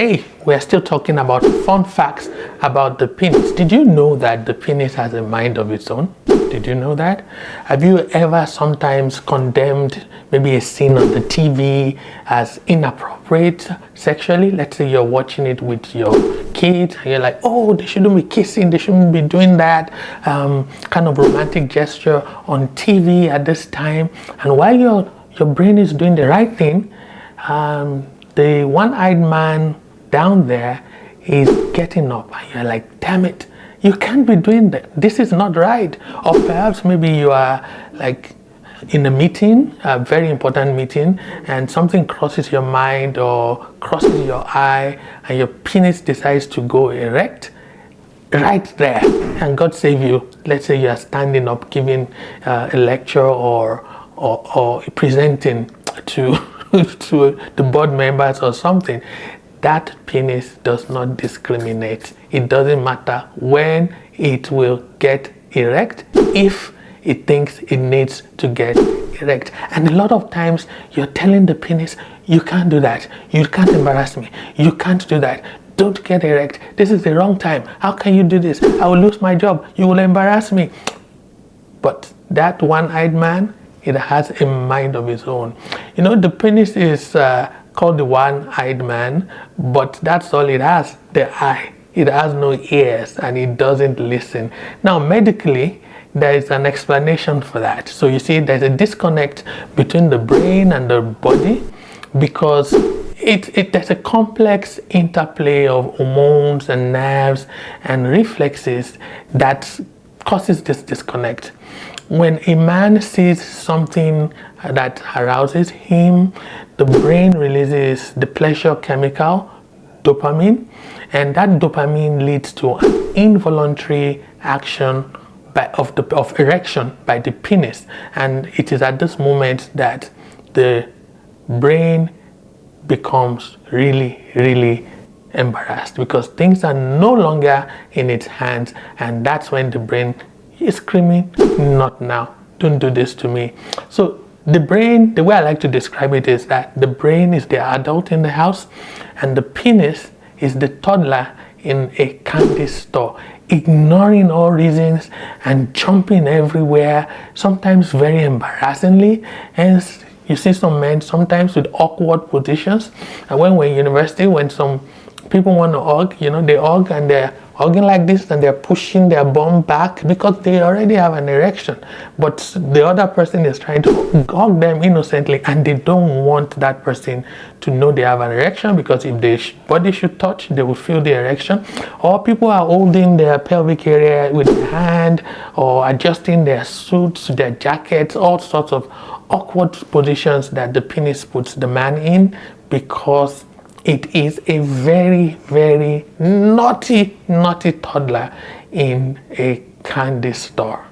Hey, we're still talking about fun facts about the penis. Did you know that the penis has a mind of its own? Did you know that? Have you ever sometimes condemned maybe a scene on the TV as inappropriate sexually? Let's say you're watching it with your kids and you're like, oh, they shouldn't be kissing, they shouldn't be doing that kind of romantic gesture on TV at this time. And while your brain is doing the right thing, the one-eyed man down there is getting up and you're like, damn it, you can't be doing that, this is not right. Or perhaps maybe you are like in a meeting, a very important meeting, and something crosses your mind or crosses your eye and your penis decides to go erect right there, and God save you, let's say you are standing up giving a lecture or presenting to to the board members or something. That penis does not discriminate. It doesn't matter when it will get erect if it thinks it needs to get erect. And a lot of times you're telling the penis, you can't do that, you can't embarrass me, you can't do that, don't get erect, this is the wrong time, how can you do this, I will lose my job, you will embarrass me. But that one-eyed man, it has a mind of its own. You know, the penis is called the one-eyed man, but that's all it has, the eye. It has no ears and it doesn't listen. Now, medically, there is an explanation for that. So you see, there's a disconnect between the brain and the body because there's a complex interplay of hormones and nerves and reflexes that causes this disconnect. When a man sees something that arouses him, the brain releases the pleasure chemical, dopamine, and that dopamine leads to an involuntary action of erection by the penis. And it is at this moment that the brain becomes really, really embarrassed because things are no longer in its hands, and that's when the brain is screaming, not now, don't do this to me. So the brain, the way I like to describe it is that the brain is the adult in the house and the penis is the toddler in a candy store, ignoring all reasons and jumping everywhere, sometimes very embarrassingly. And you see some men sometimes with awkward positions. And when we're in university, when some people want to hug, you know, they hug and they're hugging like this and they're pushing their bum back because they already have an erection, but the other person is trying to hug them innocently and they don't want that person to know they have an erection because if their body should touch, they will feel the erection. Or people are holding their pelvic area with their hand or adjusting their suits, their jackets, all sorts of awkward positions that the penis puts the man in because it is a very, very naughty toddler in a candy store.